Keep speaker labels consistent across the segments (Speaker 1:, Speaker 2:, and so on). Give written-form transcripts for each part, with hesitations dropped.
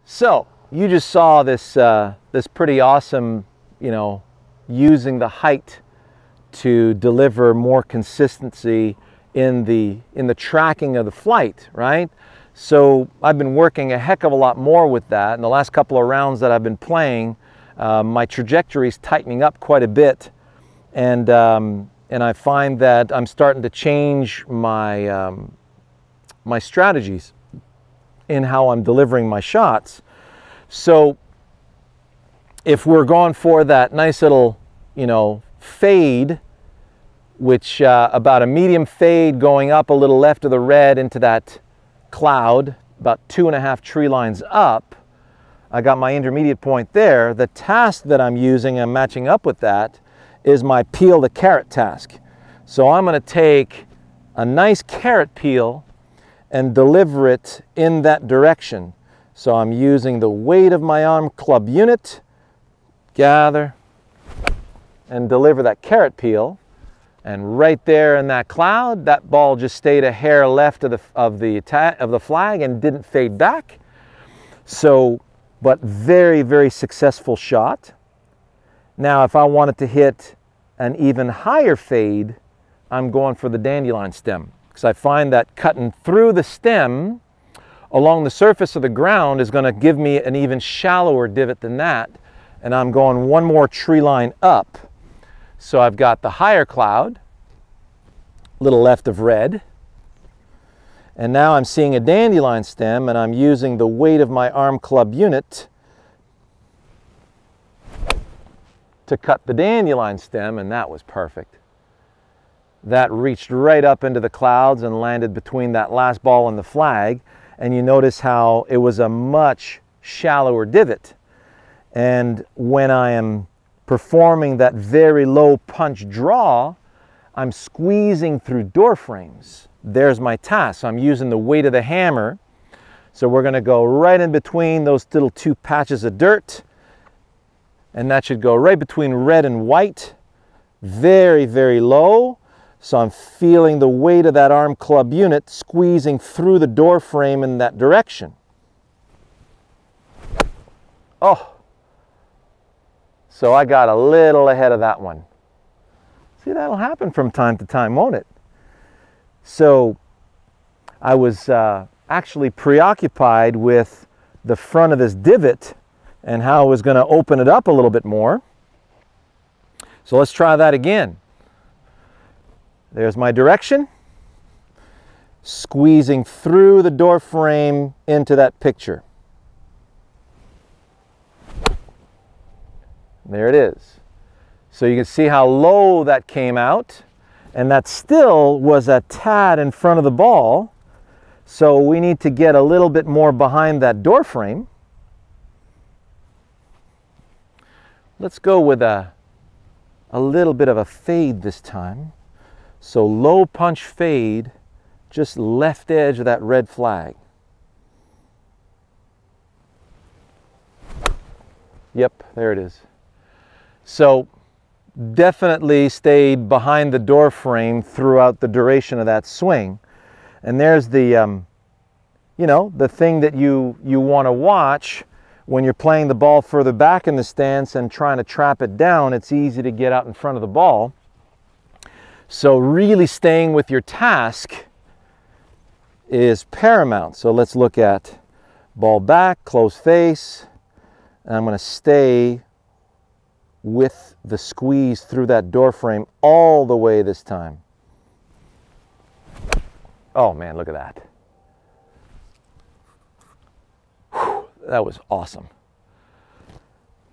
Speaker 1: So you just saw this this pretty awesome, using the height to deliver more consistency in the tracking of the flight, right? So I've been working a heck of a lot more with that. In the last couple of rounds that I've been playing, my trajectory is tightening up quite a bit, and I find that I'm starting to change my my strategies in how I'm delivering my shots. So if we're going for that nice little, fade, which about a medium fade going up a little left of the red into that cloud, about 2.5 tree lines up, I got my intermediate point there. The task that I'm using and matching up with that is my peel the carrot task. So I'm going to take a nice carrot peel and deliver it in that direction. So I'm using the weight of my arm club unit, gather, and deliver that carrot peel. And right there in that cloud, that ball just stayed a hair left of the flag and didn't fade back. So, but very, very successful shot. Now, if I wanted to hit an even higher fade, I'm going for the dandelion stem, because I find that cutting through the stem along the surface of the ground is going to give me an even shallower divot than that, and I'm going one more tree line up. So I've got the higher cloud, little left of red, and now I'm seeing a dandelion stem, and I'm using the weight of my arm club unit to cut the dandelion stem, and that was perfect. That reached right up into the clouds and landed between that last ball and the flag, and you notice how it was a much shallower divot. And when I am performing that very low punch draw, I'm squeezing through door frames. There's my task. So I'm using the weight of the hammer. So we're going to go right in between those little two patches of dirt, and that should go right between red and white, very, very low. So I'm feeling the weight of that arm club unit squeezing through the door frame in that direction. Oh, so I got a little ahead of that one. See, that'll happen from time to time, won't it? So I was actually preoccupied with the front of this divot and how I was going to open it up a little bit more. So let's try that again. There's my direction, squeezing through the door frame into that picture. There it is. So you can see how low that came out, and that still was a tad in front of the ball. So we need to get a little bit more behind that door frame. Let's go with a little bit of a fade this time. So low punch fade, just left edge of that red flag. Yep, there it is. So definitely stayed behind the door frame throughout the duration of that swing. And there's the, the thing that you want to watch when you're playing the ball further back in the stance and trying to trap it down. It's easy to get out in front of the ball. So really staying with your task is paramount. So let's look at ball back, close face, and I'm going to stay with the squeeze through that door frame all the way this time. Oh man, look at that. Whew, that was awesome.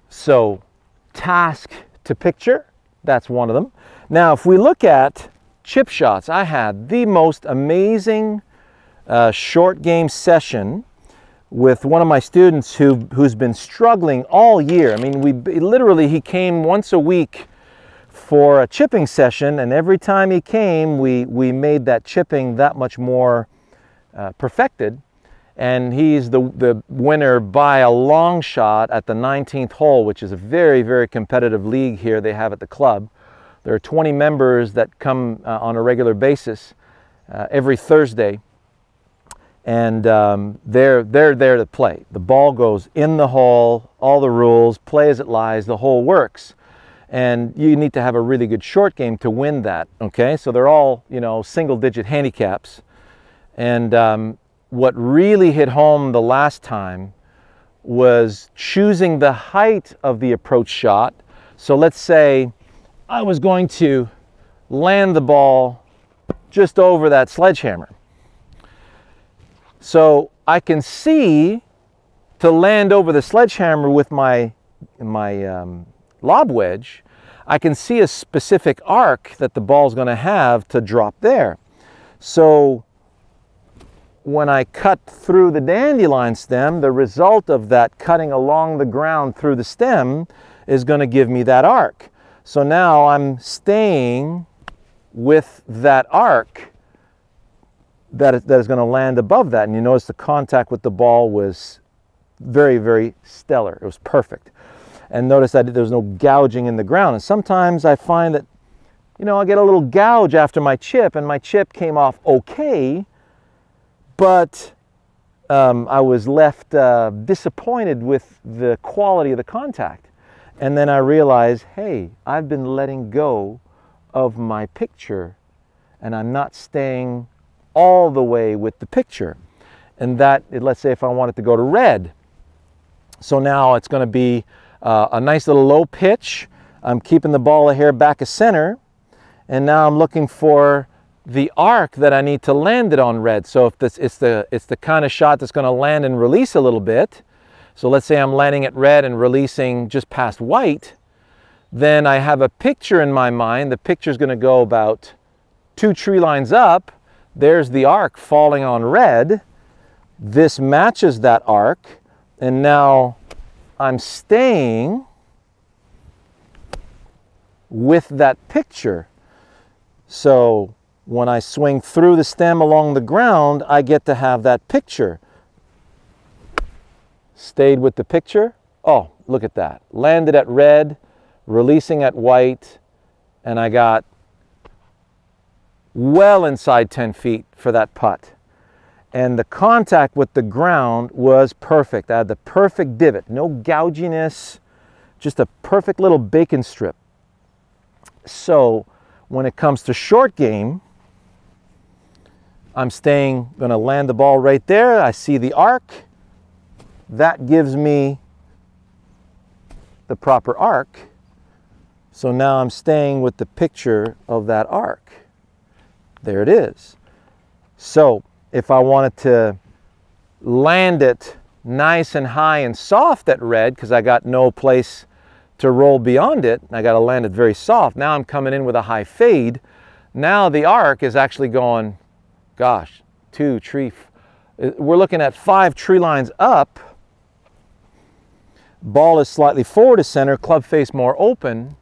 Speaker 1: So task to picture, that's one of them. Now, if we look at chip shots, I had the most amazing short game session with one of my students who's been struggling all year. I mean, he came once a week for a chipping session, and every time he came, we made that chipping that much more perfected. And he's the winner by a long shot at the 19th hole, which is a very, very competitive league here they have at the club. There are 20 members that come on a regular basis every Thursday. and they're there to play. The ball goes in the hole, all the rules, play as it lies, the hole works. And you need to have a really good short game to win that, okay? So they're all, you know, single-digit handicaps. And what really hit home the last time was choosing the height of the approach shot. So let's say I was going to land the ball just over that sledgehammer. So I can see to land over the sledgehammer with my lob wedge, I can see a specific arc that the ball's going to have to drop there. So when I cut through the dandelion stem, the result of that cutting along the ground through the stem is going to give me that arc. So now I'm staying with that arc that is going to land above that. And you notice the contact with the ball was very, very stellar. It was perfect. And notice that there's no gouging in the ground. And sometimes I find that, you know, I get a little gouge after my chip, and my chip came off okay, but I was left disappointed with the quality of the contact. And then I realized, hey, I've been letting go of my picture, and I'm not staying all the way with the picture. And that, let's say if I wanted to go to red, so now it's going to be a nice little low pitch. I'm keeping the ball a hair back of center, and now I'm looking for the arc that I need to land it on red. So if this it's the kind of shot that's going to land and release a little bit. So let's say I'm landing at red and releasing just past white, then I have a picture in my mind. The picture is going to go about 2 tree lines up. There's the arc falling on red. This matches that arc, and now I'm staying with that picture. So when I swing through the stem along the ground, I get to have that picture. Stayed with the picture. Oh, look at that. Landed at red, releasing at white, and I got well inside 10 feet for that putt. And the contact with the ground was perfect. I had the perfect divot, no gouginess, just a perfect little bacon strip. So when it comes to short game, I'm going to land the ball right there. I see the arc. That gives me the proper arc. So now I'm staying with the picture of that arc. There it is. So if I wanted to land it nice and high and soft at red, because I got no place to roll beyond it, I got to land it very soft. Now I'm coming in with a high fade. Now the arc is actually going, gosh, 2, 3, we're looking at 5 tree lines up. Ball is slightly forward to center, club face more open.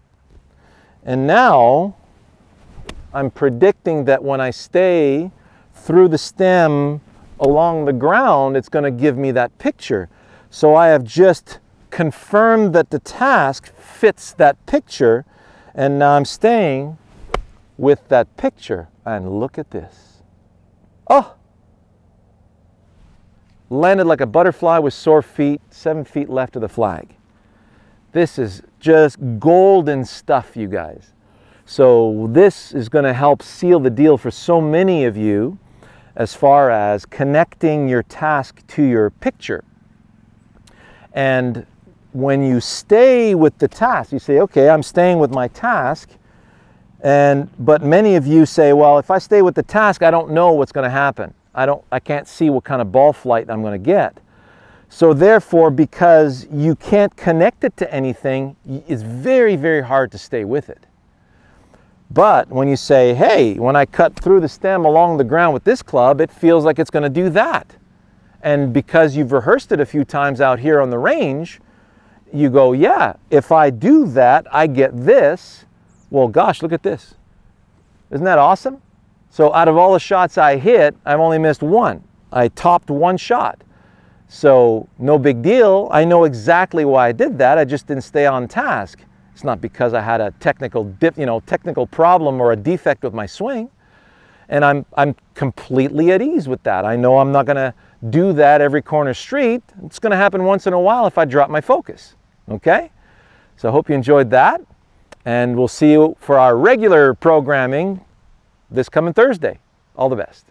Speaker 1: And now I'm predicting that when I stay through the stem along the ground, it's going to give me that picture. So I have just confirmed that the task fits that picture, and now I'm staying with that picture. And look at this. Oh! Landed like a butterfly with sore feet, 7 feet left of the flag. This is just golden stuff, you guys. So this is going to help seal the deal for so many of you as far as connecting your task to your picture. And when you stay with the task, you say, okay, I'm staying with my task. But many of you say, well, if I stay with the task, I don't know what's going to happen. I can't see what kind of ball flight I'm going to get. So therefore, because you can't connect it to anything, it's very, very hard to stay with it. But when you say, hey, when I cut through the stem along the ground with this club, it feels like it's going to do that. And because you've rehearsed it a few times out here on the range, you go, yeah, if I do that, I get this. Well, gosh, look at this. Isn't that awesome? So out of all the shots I hit, I've only missed 1. I topped 1 shot. So no big deal. I know exactly why I did that. I just didn't stay on task. It's not because I had a technical problem or a defect with my swing. And I'm completely at ease with that. I know I'm not going to do that every corner street. It's going to happen once in a while if I drop my focus. Okay? So I hope you enjoyed that. And we'll see you for our regular programming this coming Thursday. All the best.